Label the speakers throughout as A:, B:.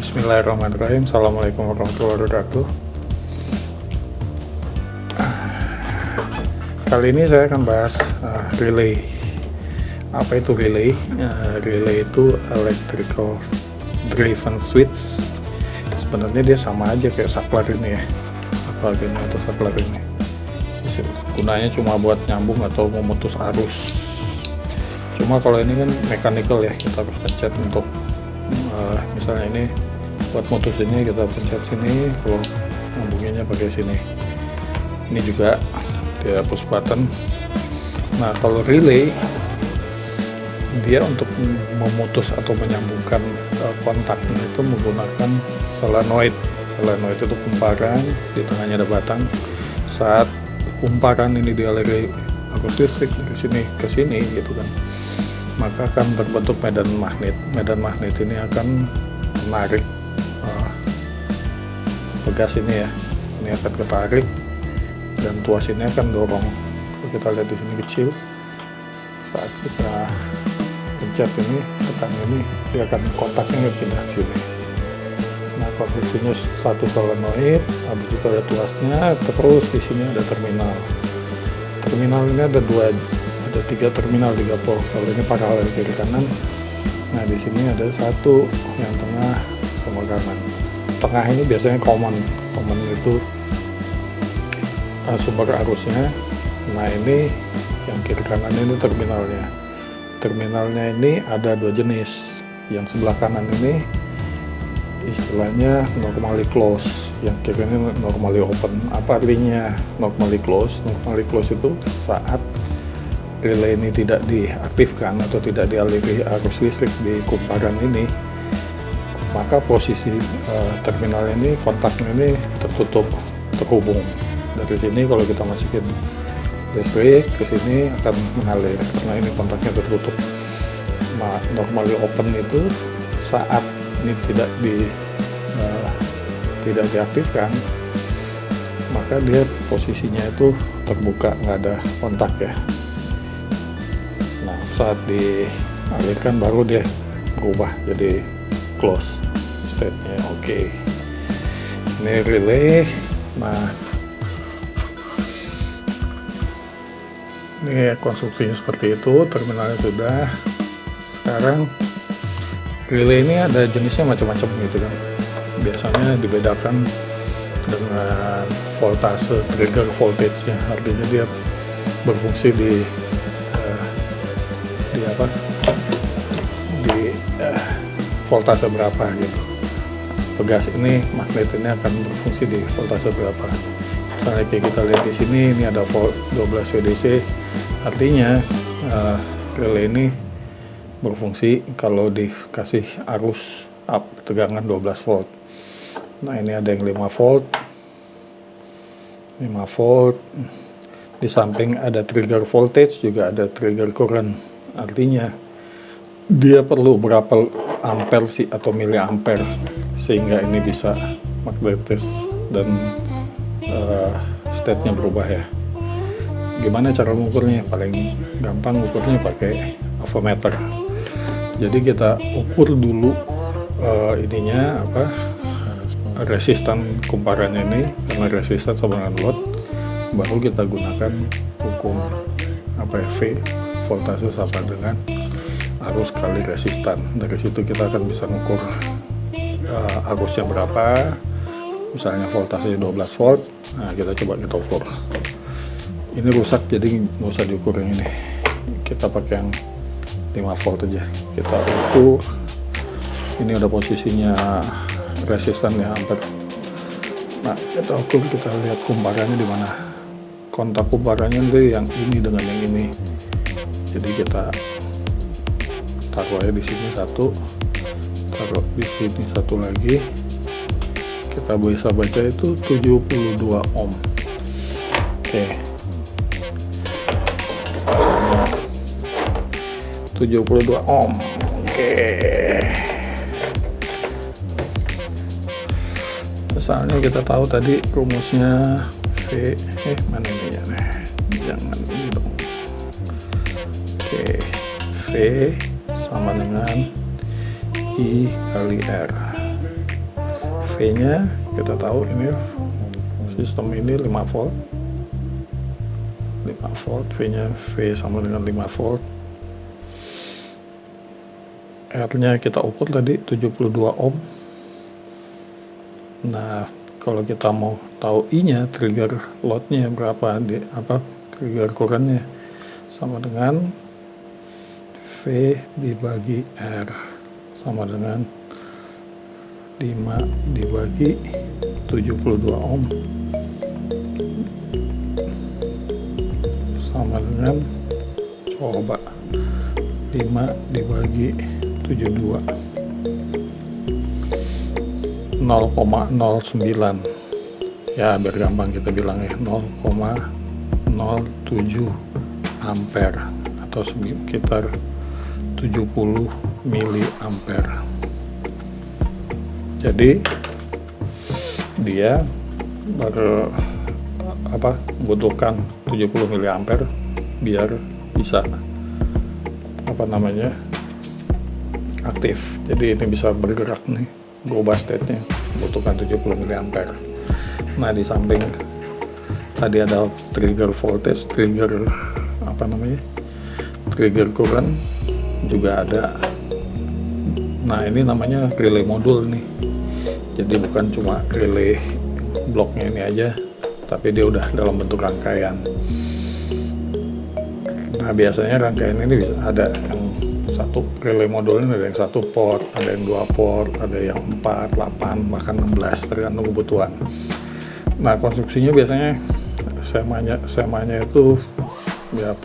A: Bismillahirrahmanirrahim. Assalamualaikum warahmatullahi wabarakatuh. Kali ini saya akan bahas relay. Apa itu relay? Relay itu electrical driven switch. Sebenarnya dia sama aja kayak saklar ini ya, saklar ini atau saklar ini. Gunanya cuma buat nyambung atau memutus arus. Cuma kalau ini kan mechanical ya, kita harus pencet untuk misalnya ini buat mutus ini, kita pencet sini, kalau nyambunginnya pakai sini. Ini juga dia push button. Nah, kalau relay dia untuk memutus atau menyambungkan kontaknya itu menggunakan solenoid. Solenoid itu kumparan, di tengahnya ada batang. Saat kumparan ini dialiri arus listrik dari sini ke sini gitu kan, maka akan terbentuk medan magnet. Medan magnet ini akan menarik pegas ini ya, ini akan ketarik dan tuas ini akan dorong. Kalau kita lihat di sini kecil, saat kita pencet ini, tekan ini, dia akan kontaknya pindah ke sini. Nah, posisinya satu solenoid, habis itu ada tuasnya, terus di sini ada terminal. Terminal ini ada tiga terminal, 3 port. Kalau ini paralel kiri kanan. Nah, di sini ada satu yang tengah sama kanan. Tengah ini biasanya common itu sumber arusnya. Nah, ini yang kiri kanan ini terminalnya. Terminalnya ini ada 2 jenis. Yang sebelah kanan ini istilahnya normally close, yang kiri ini normally open. Apa artinya normally close? Normally close itu saat relay ini tidak diaktifkan atau tidak dialiri arus listrik di kumparan ini, maka posisi terminal ini, kontaknya ini tertutup, terhubung. Dari sini kalau kita masukin listrik ke sini akan mengalir karena ini kontaknya tertutup. Nah, normally open itu saat ini tidak diaktifkan, maka dia posisinya itu terbuka, nggak ada kontak ya. Nah, saat dialirkan baru dia berubah jadi close state-nya. Oke. Ini relay. Nah, ini konstruksinya seperti itu, terminalnya sudah. Sekarang relay ini ada jenisnya macam-macam gitu kan. Biasanya dibedakan dengan voltase, trigger voltage ya, artinya dia berfungsi di voltase berapa gitu. Pegas ini, magnet ini akan berfungsi di voltase berapa. Misalnya kayak kita lihat di sini, ini ada volt 12 VDC, artinya relay ini berfungsi kalau dikasih arus up tegangan 12 volt. Nah, ini ada yang 5 volt. Di samping ada trigger voltage, juga ada trigger current. Artinya dia perlu berapa ampere sih atau miliampere sehingga ini bisa magnetis dan state-nya berubah ya. Gimana cara mengukurnya? Paling gampang ukurnya pakai avometer. Jadi kita ukur dulu resistan kumparan ini, karena resistan sama dengan watt, baru kita gunakan hukum V, voltase sama dengan arus kali resistan. Dari situ kita akan bisa mengukur arusnya berapa. Misalnya voltase 12 volt, nah kita coba kita ukur. Ini rusak jadi nggak usah diukur yang ini, kita pakai yang 5 volt aja. Kita ukur, ini udah posisinya resistan ya, ampere. Nah, kita ukur, kita lihat kumparannya di mana. Kontak kumparannya itu yang ini dengan yang ini. Jadi kita taruh aja di sini satu, taruh di sini satu lagi. Kita bisa baca itu 72 ohm. Oke. 72 ohm. Oke. Misalnya kita tahu tadi rumusnya V, mana ini ya? Jangan ini dong. Oke. V sama dengan I kali R. V nya kita tahu ini sistem ini 5 volt, V nya V sama dengan 5 volt. R nya kita ukur tadi 72 ohm. Nah kalau kita mau tahu I nya, trigger loadnya berapa, trigger currentnya, sama dengan V dibagi R sama dengan 5 dibagi 72 ohm sama dengan, coba 5 dibagi 72, 0,09 ya, biar gampang kita bilang ya, 0,07 ampere atau sekitar 70 mili ampere. Jadi dia butuhkan 70 mili ampere biar bisa aktif. Jadi ini bisa bergerak nih, berubah state-nya, butuhkan 70 mili ampere. Nah di samping tadi ada trigger voltage, trigger current juga ada. Nah ini namanya relay modul nih. Jadi bukan cuma relay bloknya ini aja, tapi dia udah dalam bentuk rangkaian. Nah biasanya rangkaian ini bisa ada yang satu relay modul ini, ada yang 1 port, ada yang 2 port, ada yang 4, 8, bahkan 16, tergantung kebutuhan. Nah konstruksinya biasanya semanya itu ya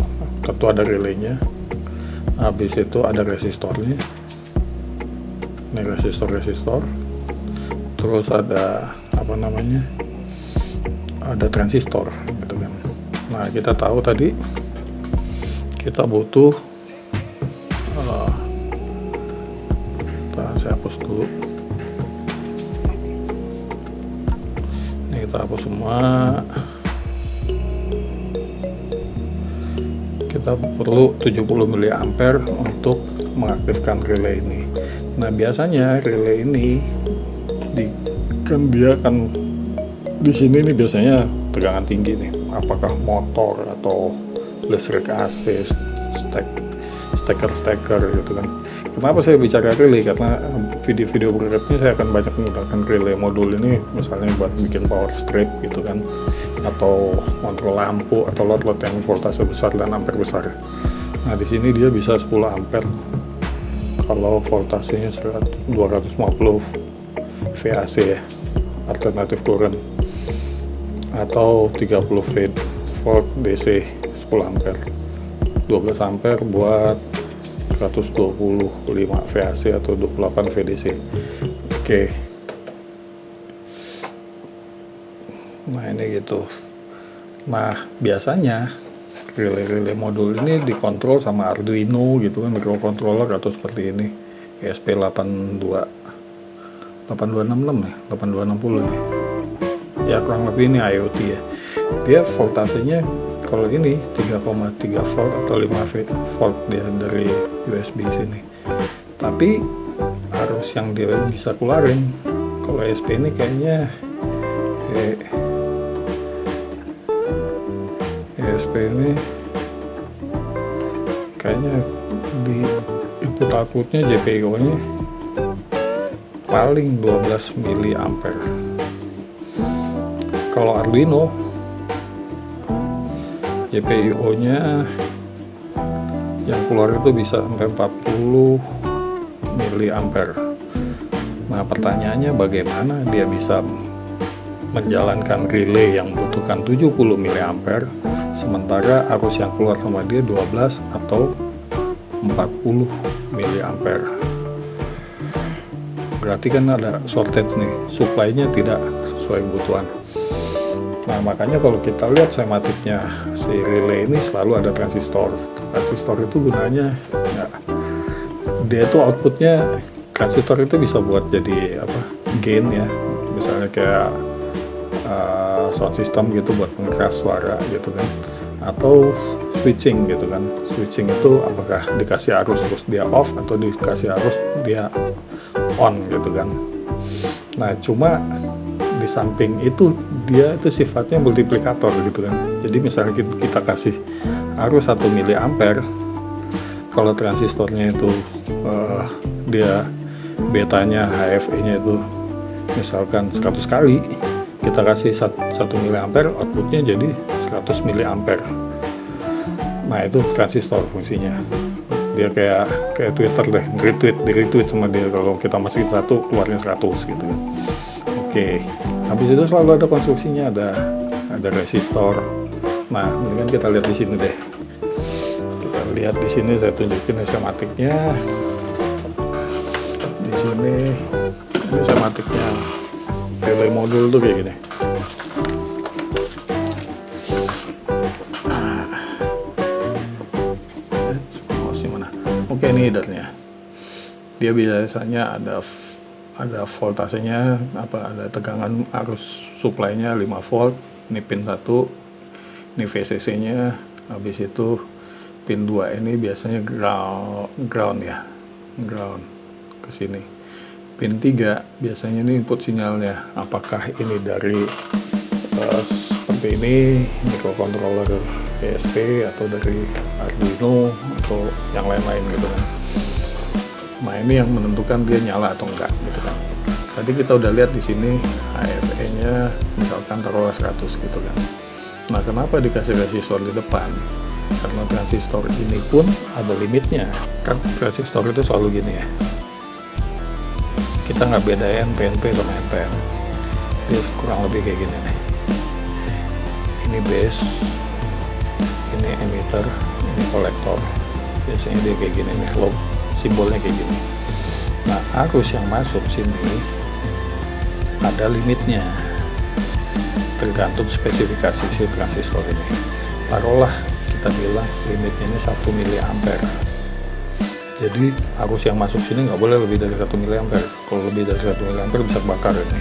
A: tentu ada relaynya, habis itu ada resistornya, ini resistor, terus ada ada transistor gitu kan. Nah kita tahu tadi kita butuh saya hapus dulu, ini kita hapus semua. Kita perlu 70 mili ampere untuk mengaktifkan relay ini. Nah biasanya relay ini dia kan di sini nih biasanya tegangan tinggi nih, apakah motor atau listrik AC, steker gitu kan. Kenapa saya bicara relay? Karena video-video berikutnya saya akan banyak menggunakan relay modul ini, misalnya buat bikin power strip gitu kan, atau kontrol lampu atau lot-lot yang voltase besar dan ampere besar. Nah di sini dia bisa 10 ampere kalau voltasenya 250 VAC ya, alternatif current, atau 30 volt DC 10 ampere, 12 ampere buat 125 VAC atau 28 VDC. Oke. Nah ini gitu. Nah biasanya relay modul ini dikontrol sama Arduino gitu kan, microcontroller atau seperti ini, ESP8266 ya, 8260 nih ya, kurang lebih ini IoT ya. Dia voltasenya kalau ini 3,3 volt atau 5 volt dia dari USB sini, tapi arus yang dia bisa keluarin kalau ESP ini kayaknya ESP ini kayaknya di input outputnya JPIO nya paling 12 mili ampere. Kalau Arduino JPIO nya yang keluar itu bisa sampai 40 mili ampere. Nah pertanyaannya bagaimana dia bisa menjalankan relay yang membutuhkan 70 mili ampere sementara arus yang keluar sama dia 12 atau 40 mili ampere. Berarti kan ada shortage nih, supply-nya tidak sesuai kebutuhan. Nah makanya kalau kita lihat skematiknya si relay ini selalu ada transistor. Transistor itu gunanya ya, dia itu outputnya, transistor itu bisa buat jadi gain ya, misalnya kayak sound system gitu buat mengeras suara gitu kan, atau switching gitu kan. Switching itu apakah dikasih arus terus dia off atau dikasih arus dia on gitu kan. Nah cuma di samping itu dia itu sifatnya multiplikator gitu kan. Jadi misalnya kita kasih arus 1 miliampere, kalau transistornya itu dia betanya HFE-nya itu misalkan 100 kali, kita kasih 1 miliampere, outputnya jadi 100 miliampere. Nah itu transistor fungsinya. Dia kayak Twitter deh, di-retweet sama dia. Kalau kita masukin 1 keluarnya 100 gitu kan. Oke, habis itu selalu ada konstruksinya, ada resistor. Nah mendingan kita lihat di sini deh. Kita lihat di sini, saya tunjukin skematiknya. Di sini ini skematiknya relay modul tuh kayak gini. Oke, ini headernya. Dia biasanya ada voltasenya, ada tegangan arus supply-nya 5 volt. Ini pin 1, ini VCC-nya. Habis itu pin 2 ini biasanya ground ya, ground ke sini. Pin 3 biasanya ini input sinyalnya, apakah ini dari seperti ini microcontroller PSP atau dari Arduino atau yang lain-lain gitu kan. Nah ini yang menentukan dia nyala atau enggak gitu kan. Tadi kita udah lihat di sini HFE-nya misalkan taruhlah 100 gitu kan. Nah kenapa dikasih resistor di depan? Karena transistor ini pun ada limitnya. Kan transistor itu selalu gini ya, kita nggak bedain PNP sama NPN. Dia kurang lebih kayak gini nih. Ini base, ini emitter, ini kolektor. Biasanya dia kayak gini nih, lob, simbolnya kayak gini. Nah arus yang masuk sini ada limitnya, tergantung spesifikasi si transistor ini. Taruhlah kita bilang limitnya ini 1 miliampere. Jadi arus yang masuk sini nggak boleh lebih dari 1 miliampere. Kalau lebih dari 1 miliampere bisa bakar ini.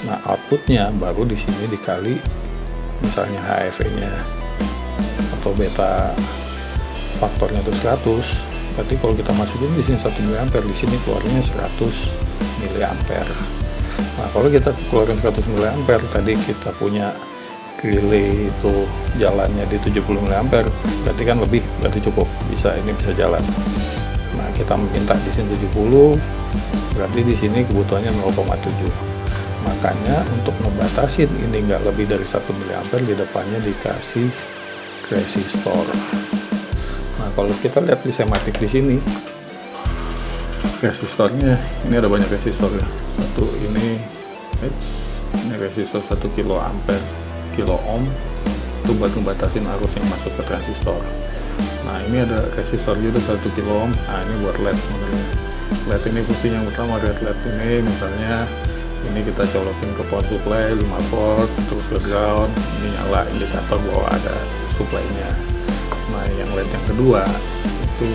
A: Nah outputnya baru di sini dikali misalnya HFE-nya atau beta faktornya itu 100. Berarti kalau kita masukin di sini 1 miliampere, di sini keluarnya 100 miliampere. Nah kalau kita keluarin 100 miliampere, tadi kita punya relay itu jalannya di 70 miliampere, berarti kan lebih, berarti cukup, ini bisa jalan. Nah kita minta di sini 70, berarti di sini kebutuhannya 0,7. Makanya untuk ngebatasin ini nggak lebih dari 1 miliampere, di depannya dikasih resistor. Nah kalau kita lihat di skematik di sini, resistornya ini ada banyak resistor ya. Satu ini resistor 1 kilo ohm itu buat ngebatasin arus yang masuk ke transistor. Nah ini ada resistor juga 1 kilo ohm. Nah ini buat LED sebenarnya. LED ini fungsinya yang utama, LED ini misalnya ini kita colokin ke power supply 5 volt terus ke ground, ini nyala indikator bahwa ada supply-nya. Nah yang LED yang kedua itu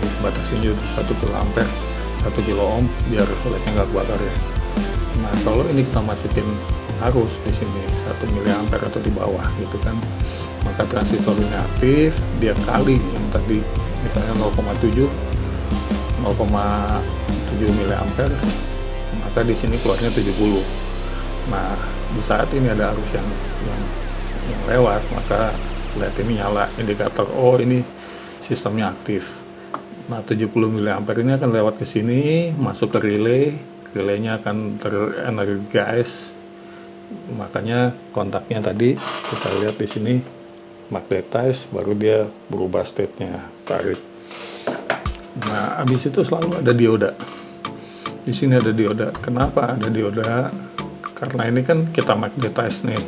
A: dibatasin juga 1 kilo ampere 1 kilo ohm biar LED-nya nggak kebakar ya. Nah kalau ini kita masukin arus di sini 1 miliampere atau di bawah gitu kan, maka transistor ini aktif, dia kali yang tadi misalnya 0,7 miliampere, maka di sini keluarnya 70. Nah di saat ini ada arus yang lewat, maka LED ini nyala indikator, oh ini sistemnya aktif. Nah 70 miliampere ini akan lewat ke sini, masuk ke relaynya akan terenergize. Makanya kontaknya tadi kita lihat di sini magnetize, baru dia berubah state-nya, tarik. Nah habis itu selalu ada dioda. Di sini ada dioda. Kenapa ada dioda? Karena ini kan kita magnetize nih,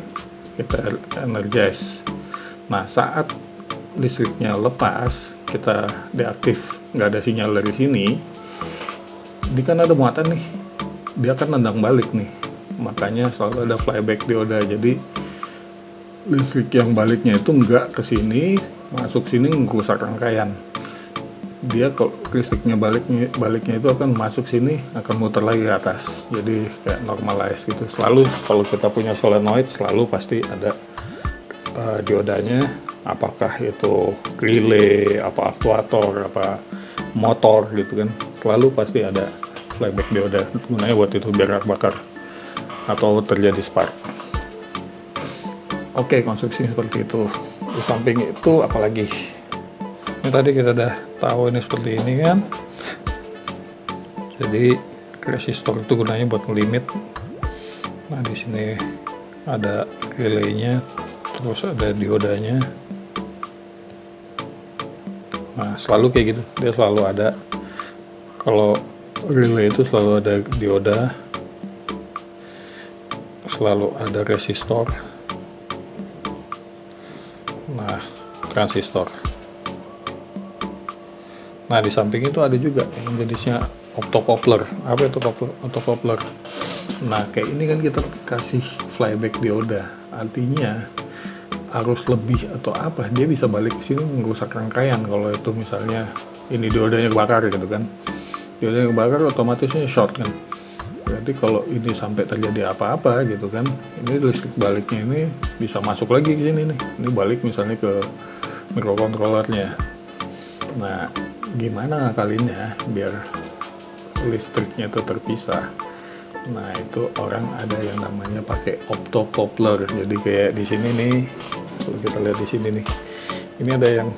A: kita energize. Nah saat listriknya lepas, kita deaktif, nggak ada sinyal dari sini, ini kan ada muatan nih, dia akan nendang balik nih. Makanya selalu ada flyback dioda. Jadi listrik yang baliknya itu nggak ke sini, masuk sini ngerusak rangkaian. Dia kalau listriknya baliknya itu akan masuk sini, akan muter lagi ke atas. Jadi kayak normalize gitu. Selalu kalau kita punya solenoid selalu pasti ada diodanya, apakah itu relay, apa aktuator, apa motor gitu kan, selalu pasti ada flyback dioda, gunanya buat itu biar nggak bakar atau terjadi spark. Oke, konstruksinya seperti itu. Di samping itu apalagi, ini tadi kita udah tahu ini seperti ini kan, jadi resistor itu gunanya buat ngelimit. Nah di sini ada relaynya, terus ada diodanya. Nah selalu kayak gitu, dia selalu ada. Kalau relay itu selalu ada dioda, selalu ada resistor, nah transistor. Nah di samping itu ada juga yang jenisnya optocoupler. Apa itu optocoupler? Nah kayak ini kan kita kasih flyback dioda, artinya arus lebih atau apa dia bisa balik ke sini merusak rangkaian. Kalau itu misalnya ini diodanya kebakar gitu kan, diodanya kebakar otomatisnya short kan. Berarti kalau ini sampai terjadi apa-apa gitu kan, ini listrik baliknya ini bisa masuk lagi ke sini nih. Ini balik misalnya ke microcontrollernya. Nah gimana ngakalinnya biar listriknya itu terpisah? Nah itu orang ada yang namanya pakai optocoupler. Jadi kayak di sini nih, kalau kita lihat di sini nih, ini ada yang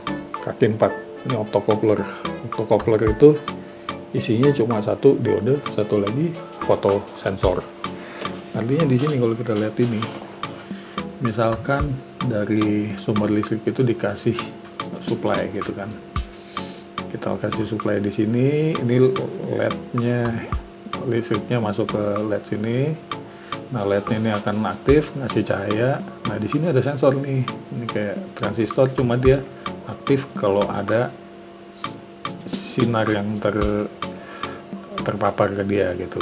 A: kaki 4, ini optocoupler. Optocoupler itu isinya cuma satu diode, satu lagi foto sensor. Artinya di sini kalau kita lihat ini, misalkan dari sumber listrik itu dikasih supply gitu kan, kita kasih supply di sini, ini LED-nya, listriknya masuk ke LED sini. Nah LED-nya ini akan aktif ngasih cahaya. Nah di sini ada sensor nih, ini kayak transistor, cuma dia aktif kalau ada sinar yang terpapar ke dia gitu.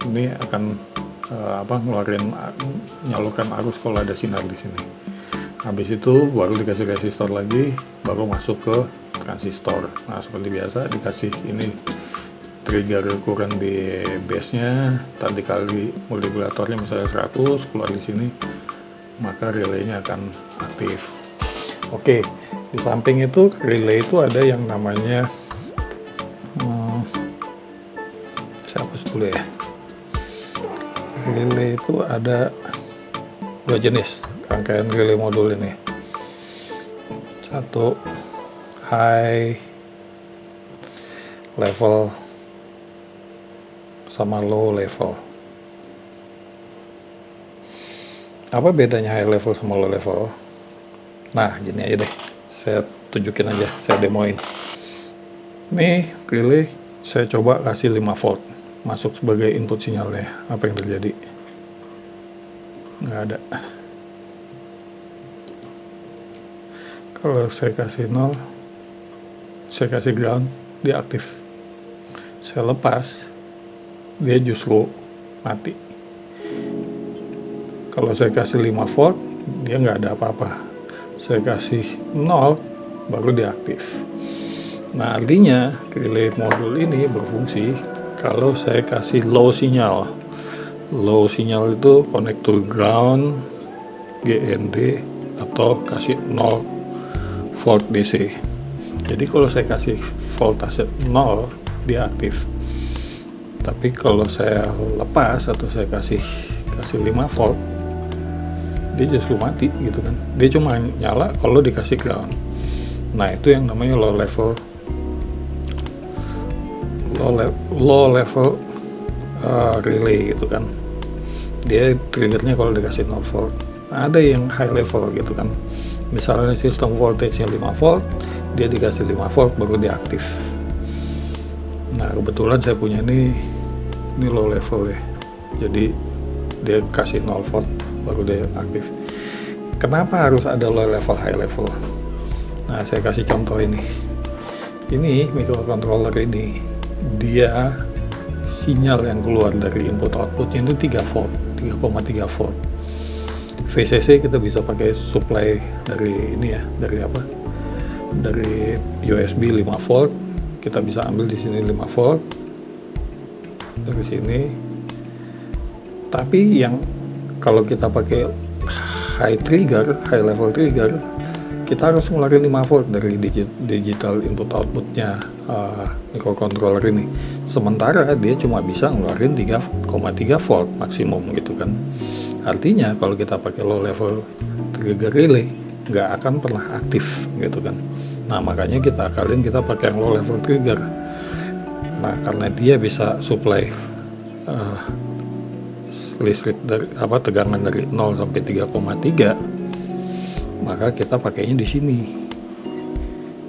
A: Ini akan nyalurkan arus kalau ada sinar di sini. Habis itu baru dikasih resistor lagi, baru masuk ke transistor. Nah seperti biasa dikasih ini trigger kurang di base-nya, tadi kali multiplikatornya misalnya 100 keluar di sini, maka relaynya akan aktif. Oke, di samping itu relay itu ada yang namanya siapa dulu ya? Relay itu ada 2 jenis rangkaian relay modul ini. Satu high level sama low level. Apa bedanya high level sama low level? Nah gini aja deh, saya tunjukin aja, saya demoin. Nih relay saya coba kasih 5 volt masuk sebagai input sinyalnya. Apa yang terjadi? Nggak ada. Kalau saya kasih 0, saya kasih ground, dia aktif. Saya lepas, dia justru mati. Kalau saya kasih 5 volt, dia nggak ada apa-apa. Saya kasih 0, baru dia aktif. Nah artinya relay modul ini berfungsi kalau saya kasih low sinyal. Low sinyal itu konektor ground, GND, atau kasih 0 volt DC. Jadi kalau saya kasih voltase 0, dia aktif. Tapi kalau saya lepas atau saya kasih 5 volt, dia justru mati gitu kan. Dia cuma nyala kalau dikasih ground. Nah itu yang namanya low level relay gitu kan. Dia triggernya kalau dikasih 0 volt. Nah, ada yang high level gitu kan. Misalnya sistem voltage-nya 5 volt, dia dikasih 5 volt baru dia aktif. Nah kebetulan saya punya ini low level ya, jadi dia kasih 0 volt baru dia aktif. Kenapa harus ada low level high level? Nah saya kasih contoh ini microcontroller ini, dia sinyal yang keluar dari input outputnya itu 3 volt, 3,3 volt. VCC kita bisa pakai supply dari ini ya, dari USB 5 volt, kita bisa ambil di sini 5 volt dari sini. Tapi yang kalau kita pakai high level trigger, kita harus ngeluarin 5 volt dari digital input outputnya microcontroller ini. Sementara dia cuma bisa ngeluarin 3,3 volt maksimum gitu kan. Artinya kalau kita pakai low level trigger relay nggak akan pernah aktif gitu kan. Nah makanya kita akalin kita pakai yang low level trigger. Nah karena dia bisa supply listrik dari tegangan dari 0 sampai 3,3, maka kita pakainya di sini.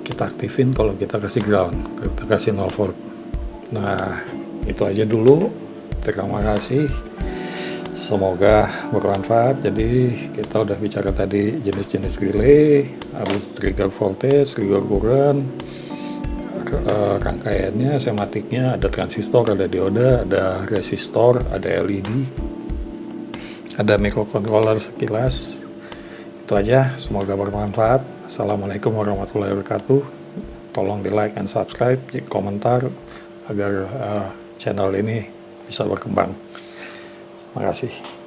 A: Kita aktifin kalau kita kasih ground, kita kasih 0 volt. Nah itu aja dulu, terima kasih, semoga bermanfaat. Jadi kita udah bicara tadi jenis-jenis relay, habis trigger voltage, trigger current, rangkaiannya, sematiknya, ada transistor, ada dioda, ada resistor, ada LED, ada microcontroller sekilas. Itu aja, semoga bermanfaat. Assalamualaikum warahmatullahi wabarakatuh. Tolong di like and subscribe, di komentar agar channel ini bisa berkembang. Makasih.